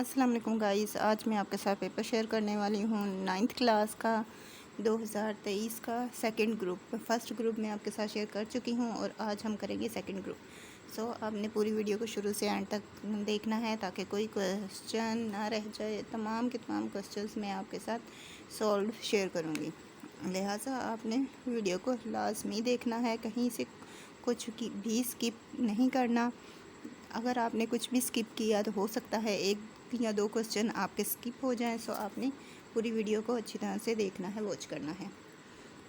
अस्सलाम वालेकुम गाइस। आज मैं आपके साथ पेपर शेयर करने वाली हूँ 9th क्लास का 2023 का सेकंड ग्रुप। फर्स्ट ग्रुप मैं आपके साथ शेयर कर चुकी हूँ और आज हम करेंगे सेकंड ग्रुप। सो आपने पूरी वीडियो को शुरू से एंड तक देखना है ताकि कोई क्वेश्चन ना रह जाए। तमाम के तमाम क्वेश्चंस मैं आपके साथ सॉल्व शेयर करूँगी, लिहाजा आपने वीडियो को लाजमी देखना है, कहीं से कुछ भी स्किप नहीं करना। अगर आपने कुछ भी स्किप किया तो हो सकता है एक या दो क्वेश्चन आपके स्किप हो जाएं। सो आपने पूरी वीडियो को अच्छी तरह से देखना है, वॉच करना है।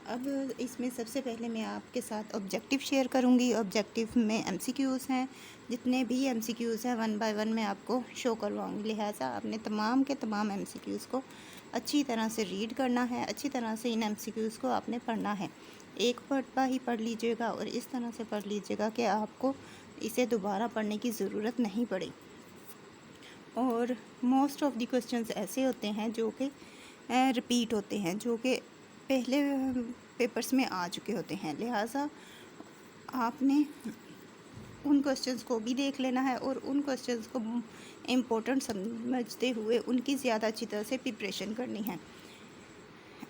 अब इसमें सबसे पहले मैं आपके साथ ऑब्जेक्टिव शेयर करूंगी। ऑब्जेक्टिव में एमसीक्यूज़ हैं, जितने भी एमसीक्यूज़ हैं 1 बाय 1 मैं आपको शो करवाऊंगी। लिहाजा आपने तमाम के तमाम एमसीक्यूज़ को अच्छी तरह से रीड करना है, अच्छी तरह से इन एमसीक्यूज़ को आपने पढ़ना है। एक पढ़ता ही पढ़ लीजिएगा और इस तरह से पढ़ लीजिएगा कि आपको इसे दोबारा पढ़ने की ज़रूरत नहीं पड़े। और मोस्ट ऑफ़ द क्वेश्चंस ऐसे होते हैं जो कि रिपीट होते हैं, जो कि पहले पेपर्स में आ चुके होते हैं। लिहाजा आपने उन क्वेश्चंस को भी देख लेना है और उन क्वेश्चंस को इम्पोर्टेंट समझते हुए उनकी ज़्यादा अच्छी तरह से प्रिपरेशन करनी है।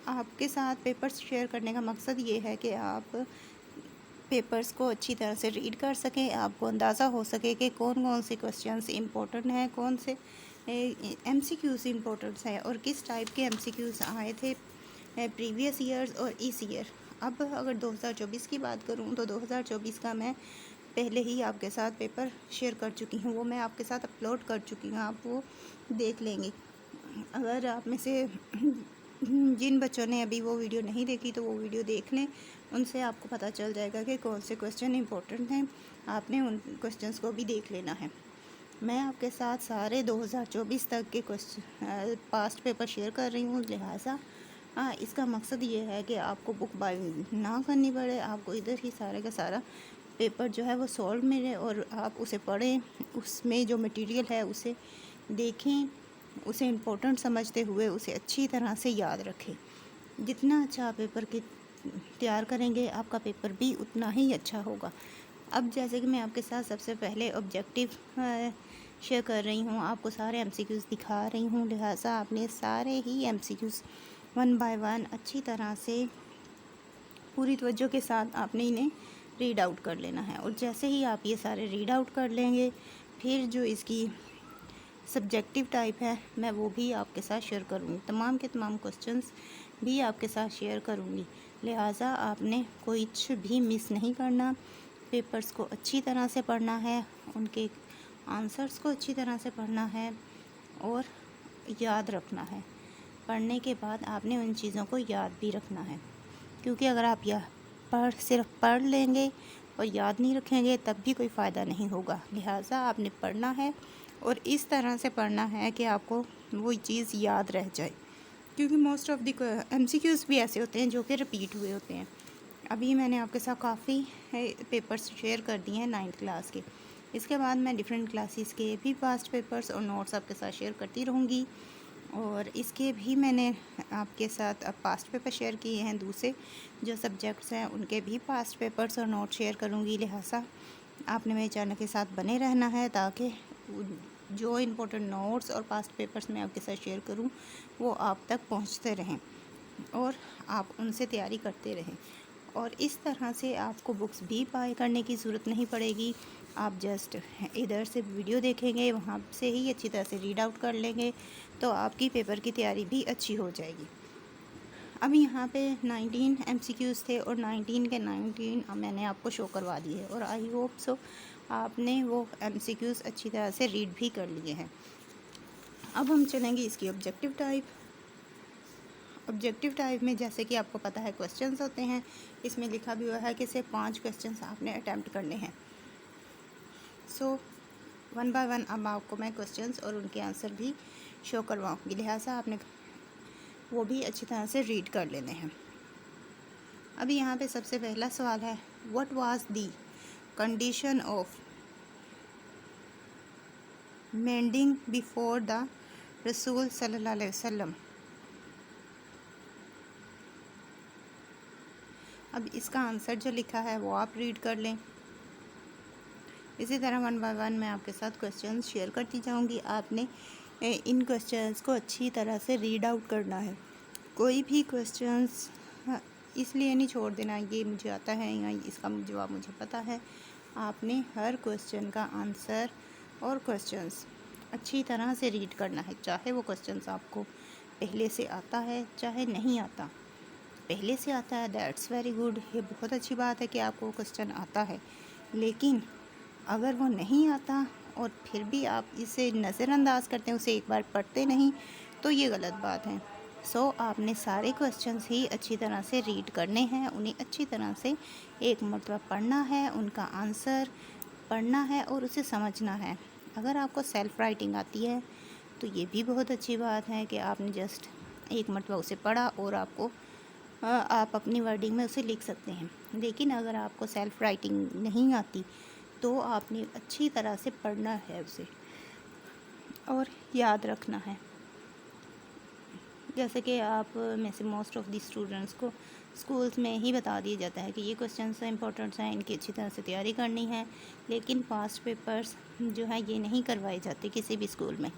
आपके साथ पेपर्स शेयर करने का मकसद ये है कि आप पेपर्स को अच्छी तरह से रीड कर सकें, आपको अंदाज़ा हो सके कि कौन कौन से क्वेश्चंस इम्पोर्टेंट हैं, कौन से एमसीक्यूज़ इम्पोर्टेंट हैं और किस टाइप के एमसीक्यूज़ आए थे प्रीवियस ईयर्स और इस ईयर। अब अगर 2024 की बात करूं तो 2024 का मैं पहले ही आपके साथ पेपर शेयर कर चुकी हूं, वो मैं आपके साथ अपलोड कर चुकी हूं, आप वो देख लेंगे। अगर आप में से जिन बच्चों ने अभी वो वीडियो नहीं देखी तो वो वीडियो देख लें, उनसे आपको पता चल जाएगा कि कौन से क्वेश्चन इंपॉर्टेंट हैं। आपने उन क्वेश्चंस को भी देख लेना है। मैं आपके साथ सारे 2024 तक के क्वेश्चन पास्ट पेपर शेयर कर रही हूँ। लिहाजा इसका मकसद ये है कि आपको बुक बाय ना करनी पड़े, आपको इधर ही सारे का सारा पेपर जो है वो सॉल्व मिले और आप उसे पढ़ें, उसमें जो मटेरियल है उसे देखें, उसे इम्पोर्टेंट समझते हुए उसे अच्छी तरह से याद रखें। जितना अच्छा आप पेपर की तैयार करेंगे आपका पेपर भी उतना ही अच्छा होगा। अब जैसे कि मैं आपके साथ सबसे पहले ऑब्जेक्टिव शेयर कर रही हूँ, आपको सारे एमसीक्यूज़ दिखा रही हूँ। लिहाजा आपने सारे ही एमसीक्यूज़ 1 बाय 1 अच्छी तरह से पूरी तवज्जो के साथ आपने इन्हें रीड आउट कर लेना है। और जैसे ही आप ये सारे रीड आउट कर लेंगे, फिर जो इसकी सब्जेक्टिव टाइप है मैं वो भी आपके साथ शेयर करूँगी, तमाम के तमाम क्वेश्चंस भी आपके साथ शेयर करूँगी। लिहाजा आपने कुछ भी मिस नहीं करना, पेपर्स को अच्छी तरह से पढ़ना है, उनके आंसर्स को अच्छी तरह से पढ़ना है और याद रखना है। पढ़ने के बाद आपने उन चीज़ों को याद भी रखना है, क्योंकि अगर आप यह सिर्फ पढ़ लेंगे और याद नहीं रखेंगे तब भी कोई फ़ायदा नहीं होगा। लिहाजा आपने पढ़ना है और इस तरह से पढ़ना है कि आपको वो चीज़ याद रह जाए, क्योंकि मोस्ट ऑफ़ द एमसीक्यूज़ भी ऐसे होते हैं जो कि रिपीट हुए होते हैं। अभी मैंने आपके साथ काफ़ी पेपर्स शेयर कर दिए हैं 9th क्लास के। इसके बाद मैं डिफरेंट क्लासेस के भी पास्ट पेपर्स और नोट्स आपके साथ शेयर करती रहूँगी। और इसके भी मैंने आपके साथ अब पास्ट पेपर शेयर किए हैं, दूसरे जो सब्जेक्ट्स हैं उनके भी पास्ट पेपर्स और नोट शेयर करूँगी। लिहाजा आपने मेरे चैनल के साथ बने रहना है ताकि जो इम्पोर्टेंट नोट्स और पास्ट पेपर्स मैं आपके साथ शेयर करूँ वो आप तक पहुँचते रहें और आप उनसे तैयारी करते रहें। और इस तरह से आपको बुक्स भी बाय करने की ज़रूरत नहीं पड़ेगी, आप जस्ट इधर से वीडियो देखेंगे, वहाँ से ही अच्छी तरह से रीड आउट कर लेंगे तो आपकी पेपर की तैयारी भी अच्छी हो जाएगी। अब यहाँ पे 19 एमसीक्यूज़ थे और 19 के 19 मैंने आपको शो करवा दिए हैं और आई होप सो आपने वो एमसीक्यूज़ अच्छी तरह से रीड भी कर लिए हैं। अब हम चलेंगे इसकी ऑब्जेक्टिव टाइप। ऑब्जेक्टिव टाइप में जैसे कि आपको पता है क्वेश्चंस होते हैं, इसमें लिखा भी हुआ है कि सिर्फ 5 क्वेश्चंस आपने अटैम्प्ट करने हैं। सो 1 बाय 1 अब आपको मैं क्वेश्चंस और उनके आंसर भी शो करवाऊँगी। लिहाजा आपने वो भी अच्छी तरह से रीड कर लेने हैं। अभी यहाँ पे सबसे पहला सवाल है, what was the condition of mending before the रसूल सल्लल्लाहु अलैहि वसल्लम। अब इसका आंसर जो लिखा है वो आप रीड कर लें। इसी तरह 1 बाय 1 मैं आपके साथ क्वेश्चन शेयर करती जाऊंगी, आपने इन क्वेश्चंस को अच्छी तरह से रीड आउट करना है। कोई भी क्वेश्चंस इसलिए नहीं छोड़ देना ये मुझे आता है या इसका जवाब मुझे पता है। आपने हर क्वेश्चन का आंसर और क्वेश्चंस अच्छी तरह से रीड करना है, चाहे वो क्वेश्चंस आपको पहले से आता है चाहे नहीं आता। पहले से आता है दैट्स वेरी गुड, ये बहुत अच्छी बात है कि आपको क्वेश्चन आता है। लेकिन अगर वो नहीं आता और फिर भी आप इसे नज़रअंदाज करते हैं, उसे एक बार पढ़ते नहीं, तो ये गलत बात है। आपने सारे क्वेश्चंस ही अच्छी तरह से रीड करने हैं, उन्हें अच्छी तरह से एक मरतबा पढ़ना है, उनका आंसर पढ़ना है और उसे समझना है। अगर आपको सेल्फ राइटिंग आती है तो ये भी बहुत अच्छी बात है कि आपने जस्ट एक मरतबा उसे पढ़ा और आप अपनी वर्डिंग में उसे लिख सकते हैं। लेकिन अगर आपको सेल्फ राइटिंग नहीं आती तो आपने अच्छी तरह से पढ़ना है उसे और याद रखना है। जैसे कि आप में से मोस्ट ऑफ दी स्टूडेंट्स को स्कूल्स में ही बता दिया जाता है कि ये क्वेश्चंस इंपॉर्टेंट हैं, इनकी अच्छी तरह से तैयारी करनी है। लेकिन पास्ट पेपर्स जो है ये नहीं करवाए जाते किसी भी स्कूल में।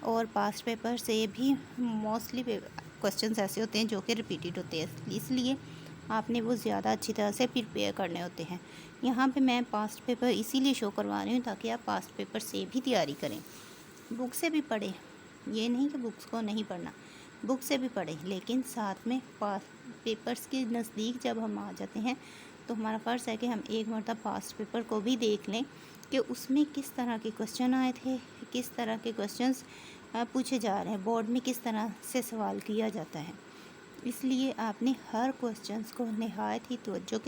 और पास्ट पेपर से भी मोस्टली क्वेश्चंस ऐसे होते हैं जो कि रिपीटेड होते हैं, इसलिए आपने वो ज़्यादा अच्छी तरह से प्रिपेयर करने होते हैं। यहाँ पे मैं पास्ट पेपर इसीलिए शो करवा रही हूँ ताकि आप पास्ट पेपर से भी तैयारी करें। बुक से भी पढ़ें, ये नहीं कि बुक्स को नहीं पढ़ना, बुक से भी पढ़ें, लेकिन साथ में पेपर्स के नज़दीक जब हम आ जाते हैं तो हमारा फ़र्ज़ है कि हम एक मरतबा पास्ट पेपर को भी देख लें कि उसमें किस तरह के क्वेश्चन आए थे, किस तरह के क्वेश्चंस पूछे जा रहे हैं, बोर्ड में किस तरह से सवाल किया जाता है। इसलिए आपने हर क्वेश्चंस को नहायत ही तवज्जो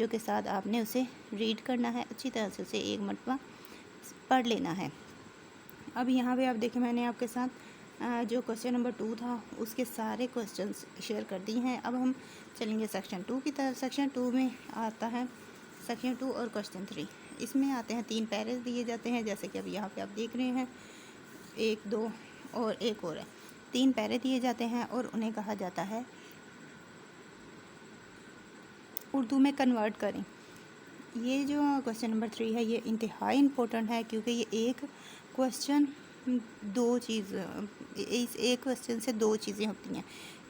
के साथ आपने उसे रीड करना है, अच्छी तरह से उसे एक मरतबा पढ़ लेना है। अब यहाँ पे आप देखें, मैंने आपके साथ जो क्वेश्चन नंबर 2 था उसके सारे क्वेश्चंस शेयर कर दिए हैं। अब हम चलेंगे सेक्शन 2 की तरफ। सेक्शन 2 में आता है सेक्शन 2 और क्वेश्चन 3। इसमें आते हैं 3 पैरेज दिए जाते हैं, जैसे कि अब यहाँ पे आप देख रहे हैं 1, 2 और एक और है। 3 पैरे दिए जाते हैं और उन्हें कहा जाता है उर्दू में कन्वर्ट करें। ये जो क्वेश्चन नंबर 3 है ये इंतहाई इम्पोर्टेंट है, क्योंकि ये एक क्वेश्चन इस एक क्वेश्चन से 2 चीज़ें होती हैं।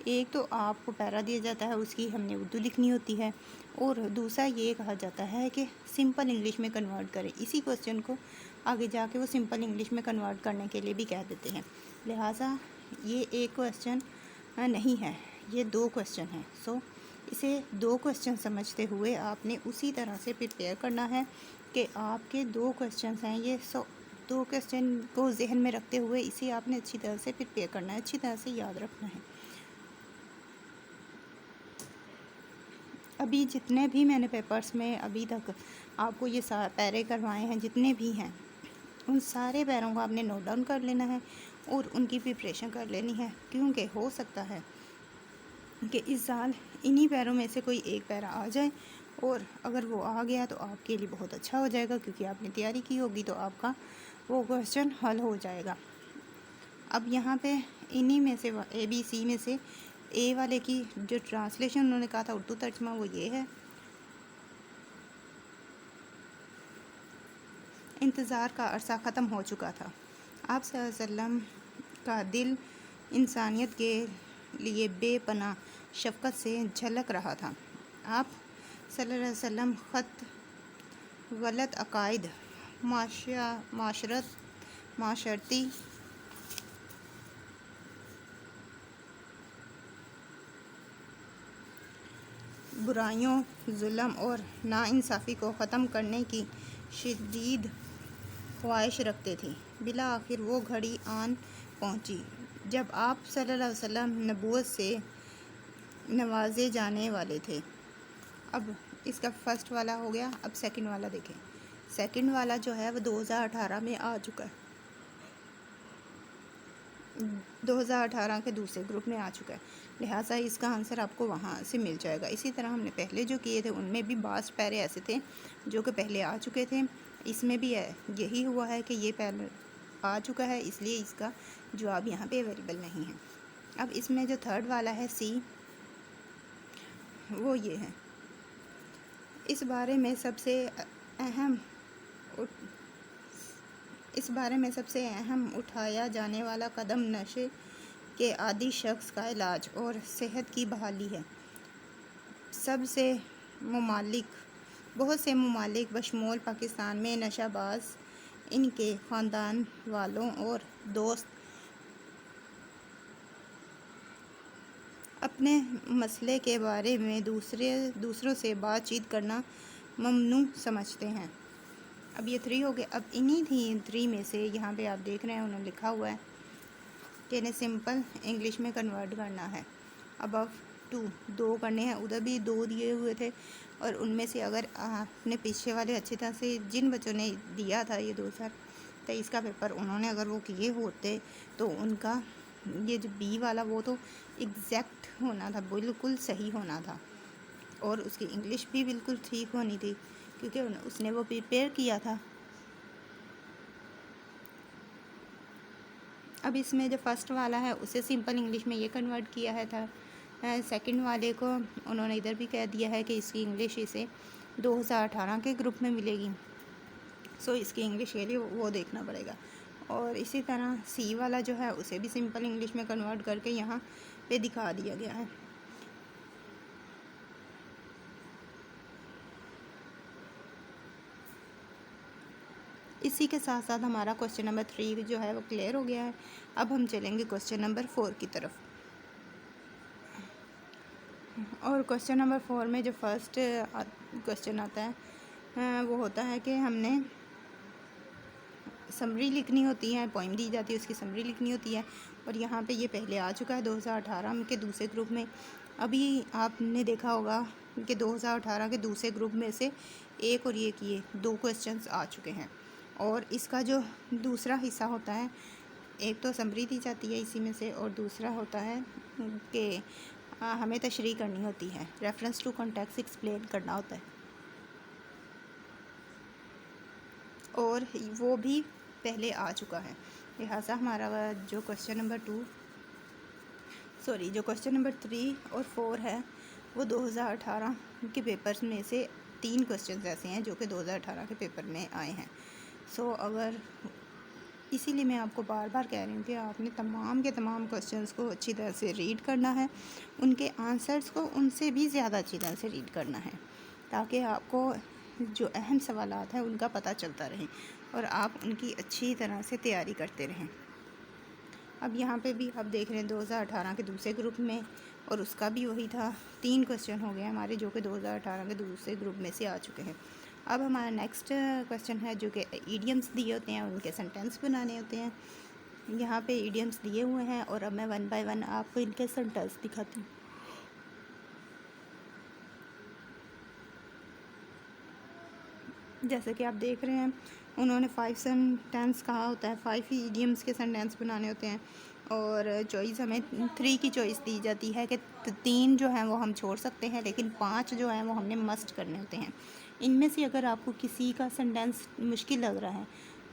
एक तो आपको पैरा दिया जाता है, उसकी हमने उर्दू लिखनी होती है, और दूसरा ये कहा जाता है कि सिंपल इंग्लिश में कन्वर्ट करें। इसी क्वेश्चन को आगे जाके वो सिंपल इंग्लिश में कन्वर्ट करने के लिए भी कह देते हैं। लिहाजा ये एक क्वेश्चन नहीं है, ये 2 क्वेश्चन हैं। इसे 2 क्वेश्चन समझते हुए आपने उसी तरह से प्रिपेयर करना है कि आपके 2 क्वेश्चन हैं ये। 2 क्वेश्चन को जहन में रखते हुए इसे आपने अच्छी तरह से प्रिपेयर करना है, अच्छी तरह से याद रखना है। अभी जितने भी मैंने पेपर्स में अभी तक आपको ये पैरे करवाए हैं, जितने भी हैं, उन सारे पैरों को आपने नोट डाउन कर लेना है और उनकी प्रिपरेशन कर लेनी है, क्योंकि हो सकता है कि इस साल इन्हीं पैरों में से कोई एक पैरा आ जाए, और अगर वो आ गया तो आपके लिए बहुत अच्छा हो जाएगा, क्योंकि आपने तैयारी की होगी तो आपका वो क्वेश्चन हल हो जाएगा। अब यहाँ पे इन्हीं में से ABC में से ए वाले की जो ट्रांसलेशन उन्होंने कहा था उर्दू तर्जमा, वो ये है। इंतज़ार का अरसा ख़त्म हो चुका था। आप सल्लल्लाहु अलैहि वसल्लम का दिल इंसानियत के लिए बेपनाह शफ़क़त से झलक रहा था। आप सल्लल्लाहु अलैहि वसल्लम ख़त गलत अकायद, माशरती बुराइयों, जुल्म और नाइंसाफ़ी को ख़त्म करने की शदीद ख्वाहिश रखते थे। बिला आखिर वो घड़ी आन पहुँची जब आप सल्लल्लाहु अलैहि वसल्लम नबूवत से नवाजे जाने वाले थे। अब इसका फर्स्ट वाला हो गया। अब सेकंड वाला देखें। सेकंड वाला जो है वो 2018 में आ चुका है, 2018 के दूसरे ग्रुप में आ चुका है, लिहाजा इसका आंसर आपको वहाँ से मिल जाएगा। इसी तरह हमने पहले जो किए थे उनमें भी बास पैरे ऐसे थे जो कि पहले आ चुके थे। इसमें भी यही हुआ है कि ये पहले आ चुका है, इसलिए इसका जवाब यहाँ पे अवेलेबल नहीं है। अब इसमें जो थर्ड वाला है C, वो ये है। इस बारे में सबसे अहम इस बारे में सबसे अहम उठाया जाने वाला कदम नशे के आदी शख्स का इलाज और सेहत की बहाली है। बहुत से ममालिक बशमूल पाकिस्तान में नशाबाज, इनके ख़ानदान वालों और दोस्त अपने मसले के बारे में दूसरों से बातचीत करना ममनू समझते हैं। अब ये 3 हो गए। अब इन्हीं 3 में से यहाँ पे आप देख रहे हैं उन्होंने लिखा हुआ है कि इन्हें सिंपल इंग्लिश में कन्वर्ट करना है। अबव 2 करने हैं, उधर भी 2 दिए हुए थे और उनमें से अगर आपने पीछे वाले अच्छी तरह से जिन बच्चों ने दिया था ये 2023 का पेपर, उन्होंने अगर वो किए होते तो उनका ये जो बी वाला वो तो एग्जैक्ट होना था, बिल्कुल सही होना था और उसकी इंग्लिश भी बिल्कुल ठीक होनी थी क्योंकि उसने वो प्रिपेयर किया था। अब इसमें जो फर्स्ट वाला है उसे सिंपल इंग्लिश में ये कन्वर्ट किया है था। सेकंड वाले को उन्होंने इधर भी कह दिया है कि इसकी इंग्लिश इसे 2018 के ग्रुप में मिलेगी। सो इसकी इंग्लिश के लिए वो देखना पड़ेगा। और इसी तरह सी वाला जो है उसे भी सिंपल इंग्लिश में कन्वर्ट करके यहाँ पे दिखा दिया गया है। इसी के साथ साथ हमारा क्वेश्चन नंबर 3 जो है वो क्लियर हो गया है। अब हम चलेंगे क्वेश्चन नंबर 4 की तरफ। और क्वेश्चन नंबर 4 में जो फर्स्ट क्वेश्चन आता है वो होता है कि हमने समरी लिखनी होती है, पोइम दी जाती है उसकी समरी लिखनी होती है और यहाँ पे ये पहले आ चुका है 2018 के दूसरे ग्रुप में। अभी आपने देखा होगा कि 2018 के दूसरे ग्रुप में से एक और ये 2 क्वेश्चंस आ चुके हैं और इसका जो दूसरा हिस्सा होता है, एक तो समरी दी जाती है इसी में से और दूसरा होता है कि हमें तशरीह करनी होती है, रेफरेंस टू कॉन्टेक्स्ट एक्सप्लेन करना होता है और वो भी पहले आ चुका है। लिहाजा हमारा जो क्वेश्चन नंबर 3 और 4 है वो 2018 के पेपर्स में से 3 क्वेश्चन ऐसे हैं जो कि 2018 के पेपर में आए हैं। अगर इसीलिए मैं आपको बार बार कह रही हूँ कि आपने तमाम के तमाम क्वेश्चंस को अच्छी तरह से रीड करना है, उनके आंसर्स को उनसे भी ज़्यादा अच्छी तरह से रीड करना है ताकि आपको जो अहम सवालात हैं उनका पता चलता रहे और आप उनकी अच्छी तरह से तैयारी करते रहें। अब यहाँ पे भी आप देख रहे हैं 2018 के दूसरे ग्रुप में और उसका भी वही था, 3 क्वेश्चन हो गए हमारे जो कि 2018 के दूसरे ग्रुप में से आ चुके हैं। अब हमारा नेक्स्ट क्वेश्चन है जो कि ईडियम्स दिए होते हैं, उनके सेंटेंस बनाने होते हैं। यहाँ पे ईडियम्स दिए हुए हैं और अब मैं 1 बाय 1 आपको इनके सेंटेंस दिखाती हूँ। जैसे कि आप देख रहे हैं उन्होंने 5 सेंटेंस कहा होता है, 5 ईडियम्स के सेंटेंस बनाने होते हैं और चॉइस हमें 3 की चॉइस दी जाती है कि 3 जो हैं वो हम छोड़ सकते हैं लेकिन 5 जो हैं वो हमने मस्ट करने होते हैं। इनमें से अगर आपको किसी का सेंटेंस मुश्किल लग रहा है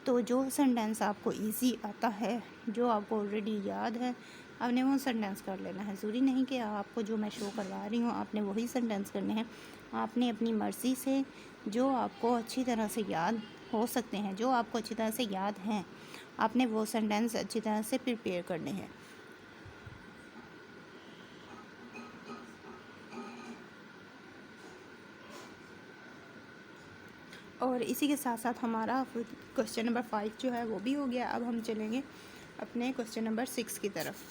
तो जो सेंटेंस आपको इजी आता है, जो आपको ऑलरेडी याद है, आपने वो सेंटेंस कर लेना है। ज़रूरी नहीं कि आपको जो मैं शो करवा रही हूँ आपने वही सेंटेंस करने हैं। आपने अपनी मर्ज़ी से जो आपको अच्छी तरह से याद हो सकते हैं, जो आपको अच्छी तरह से याद हैं, आपने वो सेंटेंस अच्छी तरह से प्रिपेयर करने हैं। और इसी के साथ साथ हमारा क्वेश्चन नंबर 5 जो है वो भी हो गया। अब हम चलेंगे अपने क्वेश्चन नंबर 6 की तरफ।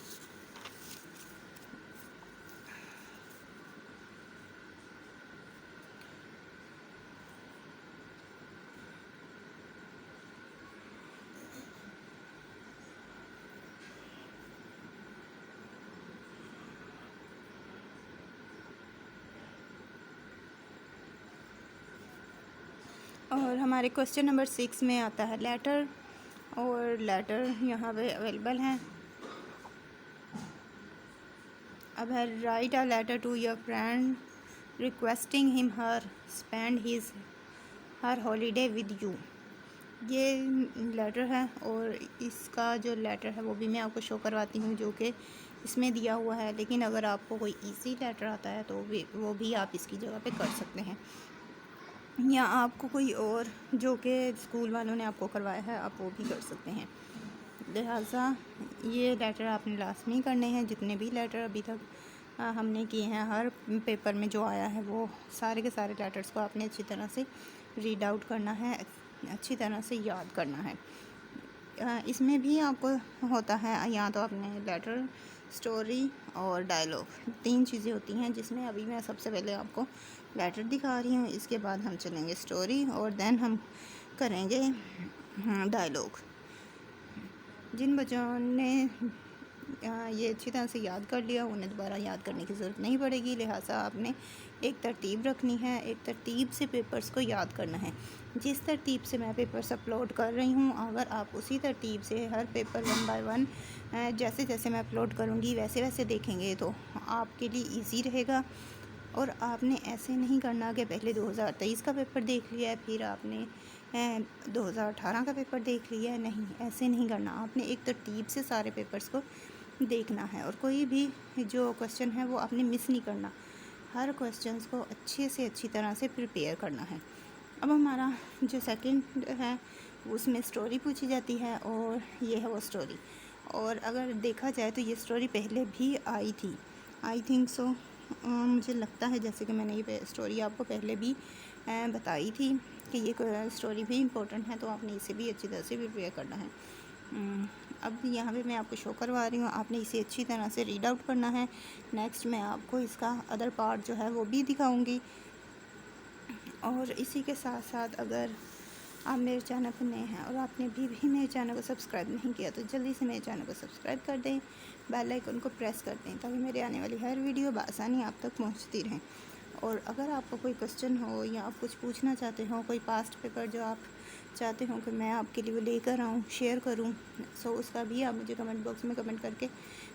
और हमारे क्वेश्चन नंबर 6 में आता है लेटर और लेटर यहाँ पे अवेलेबल हैं। अब है write a letter to your friend requesting him her spend her holiday with you. ये लेटर है और इसका जो लेटर है वो भी मैं आपको शो करवाती हूँ जो कि इसमें दिया हुआ है, लेकिन अगर आपको कोई इजी लेटर आता है तो वो भी आप इसकी जगह पे कर सकते हैं। या आपको कोई और जो कि स्कूल वालों ने आपको करवाया है आप वो भी कर सकते हैं। लिहाजा ये लेटर आपने लाजमी करने हैं। जितने भी लेटर अभी तक हमने किए हैं, हर पेपर में जो आया है वो सारे के सारे लेटर्स को आपने अच्छी तरह से रीड आउट करना है, अच्छी तरह से याद करना है। इसमें भी आपको होता है या तो आपने लेटर, स्टोरी और डायलॉग, 3 चीज़ें होती हैं, जिसमें अभी मैं सबसे पहले आपको लेटर दिखा रही हूँ। इसके बाद हम चलेंगे स्टोरी और देन हम करेंगे डायलॉग। जिन बच्चों ने ये अच्छी तरह से याद कर लिया उन्हें दोबारा याद करने की ज़रूरत नहीं पड़ेगी। लिहाजा आपने एक तरतीब रखनी है, एक तरतीब से पेपर्स को याद करना है। जिस तरतीब से मैं पेपर्स अपलोड कर रही हूँ, अगर आप उसी तरतीब से हर पेपर 1 बाय 1 जैसे जैसे मैं अपलोड करूँगी वैसे वैसे देखेंगे तो आपके लिए ईजी रहेगा। और आपने ऐसे नहीं करना कि पहले 2023 का पेपर देख लिया है फिर आपने 2018 का पेपर देख लिया है। नहीं, ऐसे नहीं करना। आपने एक तरतीब से सारे पेपर्स को देखना है और कोई भी जो क्वेश्चन है वो आपने मिस नहीं करना। हर क्वेश्चंस को अच्छे से अच्छी तरह से प्रिपेयर करना है। अब हमारा जो सेकंड है उसमें स्टोरी पूछी जाती है और ये है वो स्टोरी। और अगर देखा जाए तो ये स्टोरी पहले भी आई थी, आई थिंक सो। मुझे लगता है जैसे कि मैंने ये स्टोरी आपको पहले भी बताई थी कि ये स्टोरी भी इम्पोर्टेंट है, तो आपने इसे भी अच्छी तरह से प्रिपेयर करना है। अब यहाँ पे मैं आपको शो करवा रही हूँ, आपने इसे अच्छी तरह से रीड आउट करना है। नेक्स्ट मैं आपको इसका अदर पार्ट जो है वो भी दिखाऊंगी। और इसी के साथ साथ अगर आप मेरे चैनल पर नए हैं और आपने भी मेरे चैनल को सब्सक्राइब नहीं किया तो जल्दी से मेरे चैनल को सब्सक्राइब कर दें, बेल आइकन को प्रेस कर दें ताकि मेरे आने वाली हर वीडियो बआसानी आप तक पहुंचती रहें। और अगर आपको कोई क्वेश्चन हो या आप कुछ पूछना चाहते हो, कोई पास्ट पेपर जो आप चाहते हो कि मैं आपके लिए वो लेकर आऊँ, शेयर करूँ, सो उसका भी आप मुझे कमेंट बॉक्स में कमेंट करके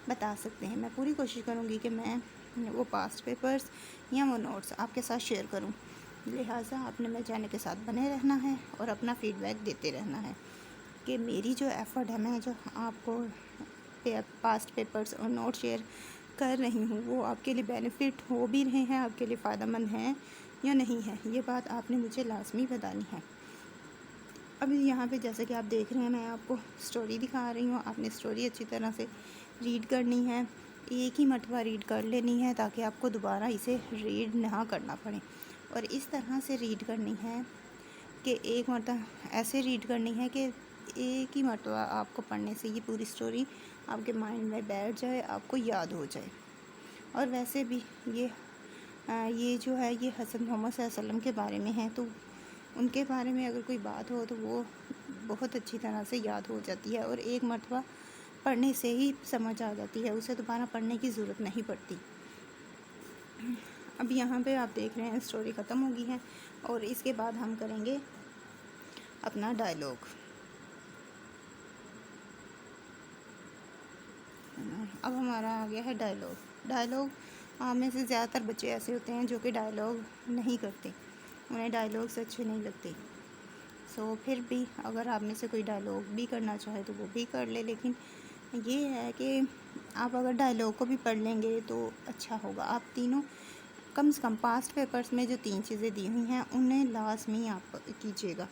बता सकते हैं। मैं पूरी कोशिश करूँगी कि मैं वो पास्ट पेपर्स या वो नोट्स आपके साथ शेयर करूँ। लिहाजा आपने मेरे चैनल के साथ बने रहना है और अपना फीडबैक देते रहना है कि मेरी जो एफ़र्ट है, मैं जो आपको पास्ट पेपर्स और नोट शेयर कर रही हूँ वो आपके लिए बेनिफिट हो भी रहे हैं, आपके लिए फ़ायदेमंद हैं या नहीं है, ये बात आपने मुझे लाजमी बतानी है। अब यहाँ पे जैसे कि आप देख रहे हैं मैं आपको स्टोरी दिखा रही हूँ। आपने स्टोरी अच्छी तरह से रीड करनी है, एक ही मरतबा रीड कर लेनी है ताकि आपको दोबारा इसे रीड ना करना पड़े। और इस तरह से रीड करनी है कि एक मरतबा ऐसे रीड करनी है कि एक ही मरतबा आपको पढ़ने से ये पूरी स्टोरी आपके माइंड में बैठ जाए, आपको याद हो जाए। और वैसे भी ये जो है ये हज़रत मोहम्मद सल्लल्लाहु अलैहि वसल्लम के बारे में है, तो उनके बारे में अगर कोई बात हो तो वो बहुत अच्छी तरह से याद हो जाती है और एक मरतबा पढ़ने से ही समझ आ जाती है, उसे दोबारा पढ़ने की ज़रूरत नहीं पड़ती। अब यहाँ पे आप देख रहे हैं स्टोरी ख़त्म हो गई है और इसके बाद हम करेंगे अपना डायलॉग। अब हमारा आ गया है डायलॉग आप में से ज़्यादातर बच्चे ऐसे होते हैं जो कि डायलॉग नहीं करते, उन्हें डायलॉग्स अच्छे नहीं लगते। सो फिर भी अगर आप में से कोई डायलॉग भी करना चाहे तो वो भी कर ले, लेकिन ये है कि आप अगर डायलॉग को भी पढ़ लेंगे तो अच्छा होगा। आप तीनों कम से कम पास्ट पेपर्स में जो 3 चीज़ें दी हुई हैं उन्हें लाजमी आप कीजिएगा।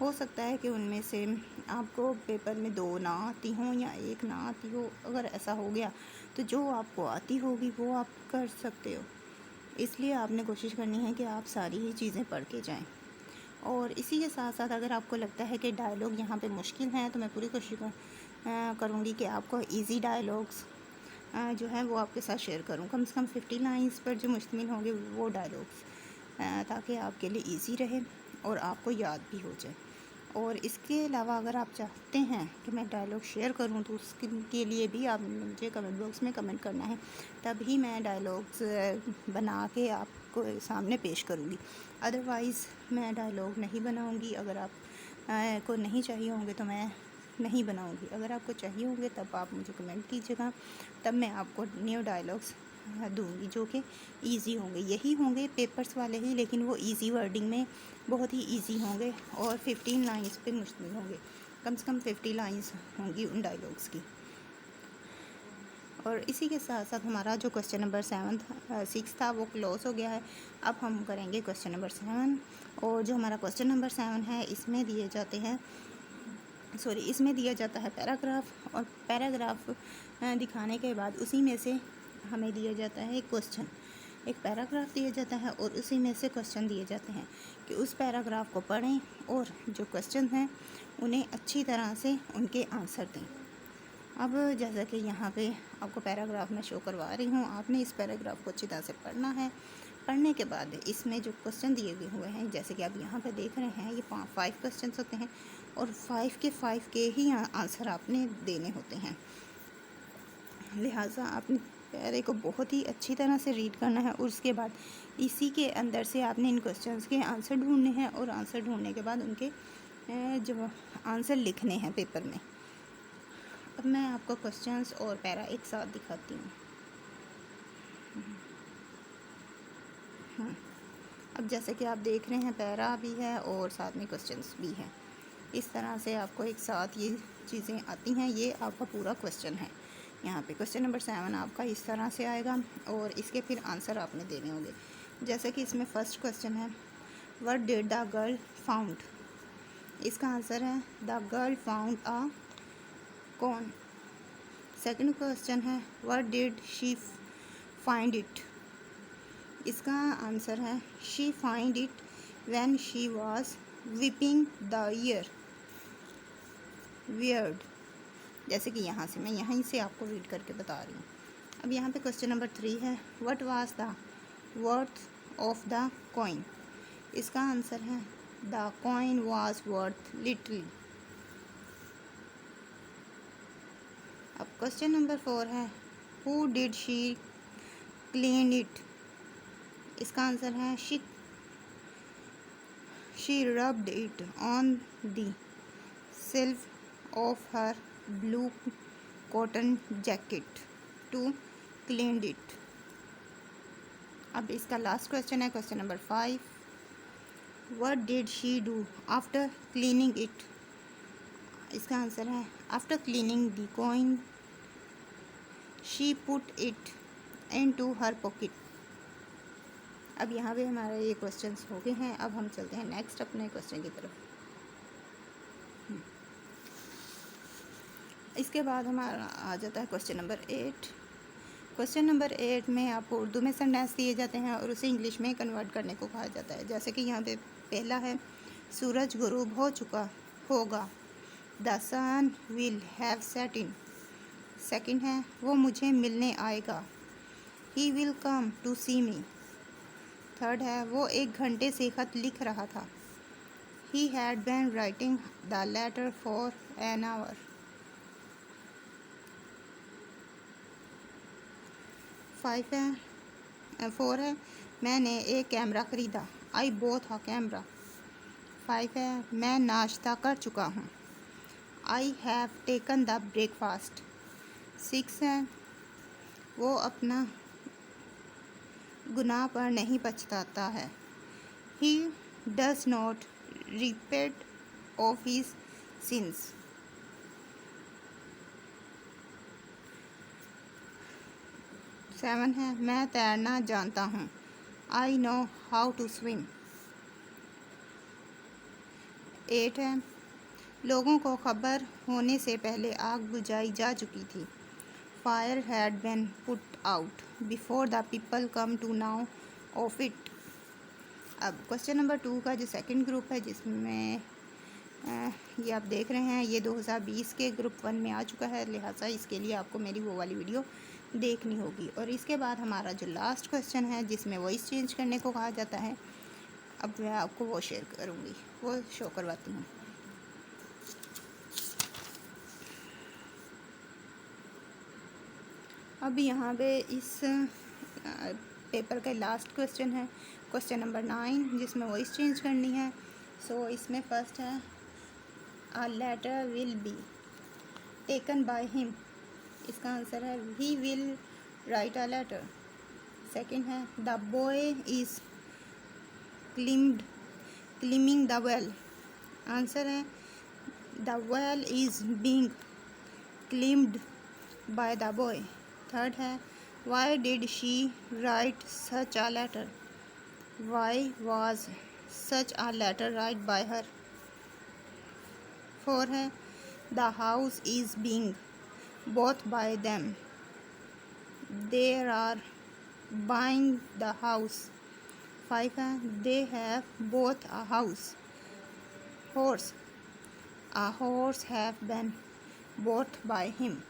हो सकता है कि उनमें से आपको पेपर में 2 ना आती हों या 1 ना आती हो। अगर ऐसा हो गया तो जो आपको आती होगी वो आप कर सकते हो। इसलिए आपने कोशिश करनी है कि आप सारी ही चीज़ें पढ़ के जाएं। और इसी के साथ साथ अगर आपको लगता है कि डायलॉग यहाँ पे मुश्किल हैं तो मैं पूरी कोशिश करूँगी कि आपको इजी डायलॉग्स जो है वो आपके साथ शेयर करूँ। कम से कम 50 लाइन्स पर जो मुश्तमिल होंगे वो डायलॉग्स, ताकि आपके लिए इजी रहे और आपको याद भी हो जाए। और इसके अलावा अगर आप चाहते हैं कि मैं डायलॉग शेयर करूं तो उसके लिए भी आप मुझे कमेंट बॉक्स में कमेंट करना है, तभी मैं डायलॉग्स बना के आपको सामने पेश करूंगी। अदरवाइज़ मैं डायलॉग नहीं बनाऊंगी। अगर आप को नहीं चाहिए होंगे तो मैं नहीं बनाऊंगी। अगर आपको चाहिए होंगे तब आप मुझे कमेंट कीजिएगा, तब मैं आपको न्यू डायलॉग्स दूंगी जो कि ईजी होंगे। यही होंगे पेपर्स वाले ही, लेकिन वो ईजी वर्डिंग में बहुत ही ईजी होंगे और 15 लाइन्स पे मुश्तमिल होंगे। कम से कम 50 लाइन्स होंगी उन डायलॉग्स की। और इसी के साथ साथ हमारा जो क्वेश्चन नंबर 6 था वो क्लोज हो गया है। अब हम करेंगे क्वेश्चन नंबर 7। और जो हमारा क्वेश्चन नंबर 7 है इसमें इसमें दिया जाता है पैराग्राफ, और पैराग्राफ दिखाने के बाद उसी में से हमें दिया जाता है क्वेश्चन। एक पैराग्राफ दिया जाता है और उसी में से क्वेश्चन दिए जाते हैं कि उस पैराग्राफ को पढ़ें और जो क्वेश्चन हैं उन्हें अच्छी तरह से उनके आंसर दें। अब जैसा कि यहाँ पे आपको पैराग्राफ में शो करवा रही हूँ, आपने इस पैराग्राफ को अच्छी तरह से पढ़ना है। पढ़ने के बाद इसमें जो क्वेश्चन दिए गए हुए हैं, जैसे कि आप यहाँ पे देख रहे हैं, ये 5 क्वेश्चन होते हैं और 5 के ही आंसर आपने देने होते हैं। लिहाजा आपने पैरे को बहुत ही अच्छी तरह से रीड करना है और उसके बाद इसी के अंदर से आपने इन क्वेश्चंस के आंसर ढूंढने हैं और आंसर ढूंढने के बाद उनके जो आंसर लिखने हैं पेपर में। अब मैं आपको क्वेश्चंस और पैरा एक साथ दिखाती हूँ। अब जैसे कि आप देख रहे हैं, पैरा भी है और साथ में क्वेश्चंस भी हैं। इस तरह से आपको एक साथ ये चीज़ें आती हैं। ये आपका पूरा क्वेश्चन है। यहाँ पे क्वेश्चन नंबर 7 आपका इस तरह से आएगा और इसके फिर आंसर आपने देने होंगे। जैसे कि इसमें फर्स्ट क्वेश्चन है, what did the girl found. इसका आंसर है the girl found a corn. Second question है, what did she find it. इसका आंसर है she find it when she was whipping the weird। जैसे कि यहाँ से मैं यहीं से आपको रीड करके बता रही हूँ। अब यहाँ पे क्वेश्चन नंबर 3 है, what was the worth of the coin. इसका आंसर है the coin was worth little. अब क्वेश्चन नंबर 4 है, who did she clean it. इसका आंसर है she rubbed it on the sleeve of her blue cotton jacket to clean it। अब इसका last question है question number 5, what did she do after cleaning it। इसका answer है after cleaning the coin she put it into her pocket। अब यहाँ पे हमारे ये क्वेश्चंस हो गए हैं। अब हम चलते हैं नेक्स्ट अपने क्वेश्चन की तरफ। इसके बाद हमारा आ जाता है क्वेश्चन नंबर 8। क्वेश्चन नंबर 8 में आपको उर्दू में सेंटेंस दिए जाते हैं और उसे इंग्लिश में कन्वर्ट करने को कहा जाता है। जैसे कि यहाँ पे पहला है, सूरज गुरूब हो चुका होगा, the sun will have set in. Second है, वो मुझे मिलने आएगा, he will come to see me. Third है, वो 1 घंटे से ख़त लिख रहा था, he had been writing the letter for an hour. 4 है, मैंने एक कैमरा ख़रीदा, आई बोथ अ कैमरा। 5 है, मैं नाश्ता कर चुका हूँ, I have taken the breakfast. 6 है, वो अपना गुनाह पर नहीं पछताता है, he does not repent of his sins. 7 है, मैं तैरना जानता हूँ, I know how to swim. 8 है, लोगों को खबर होने से पहले आग बुझाई जा चुकी थी, fire had been put out before the people come to now of it. अब क्वेश्चन नंबर 2 का जो सेकंड ग्रुप है, जिसमें ये आप देख रहे हैं, ये 2020 के ग्रुप 1 में आ चुका है, लिहाजा इसके लिए आपको मेरी वो वाली वीडियो देखनी होगी। और इसके बाद हमारा जो लास्ट क्वेश्चन है, जिसमें वॉइस चेंज करने को कहा जाता है, अब मैं आपको वो शेयर करूँगी, वो शो करवाती हूँ। अब यहाँ पे इस पेपर का लास्ट क्वेश्चन है क्वेश्चन नंबर 9, जिसमें वॉइस चेंज करनी है। सो इसमें फर्स्ट है, a letter will be taken by him. इसका आंसर है he will write a letter. Second है, the boy is climbing the well. Answer है the well is being climbed by the boy. Third है why did she write such a letter, why was such a letter write by her. Four है the house is being bought by them, they are buying the house। 5 है they have bought a house, horse, a horse have been bought by him।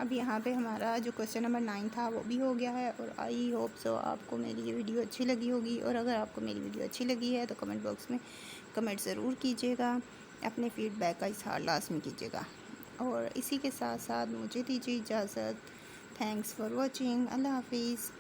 अब यहाँ पे हमारा जो question number 9 था वो भी हो गया है और आई होप सो आपको मेरी ये वीडियो अच्छी लगी होगी। और अगर आपको मेरी वीडियो अच्छी लगी है तो कमेंट बॉक्स में कमेंट ज़रूर कीजिएगा, अपने फीडबैक का इज़हार लाज़मी कीजिएगा। और इसी के साथ साथ मुझे दीजिए इजाज़त। Thanks for watching. अल्लाह हाफिज़।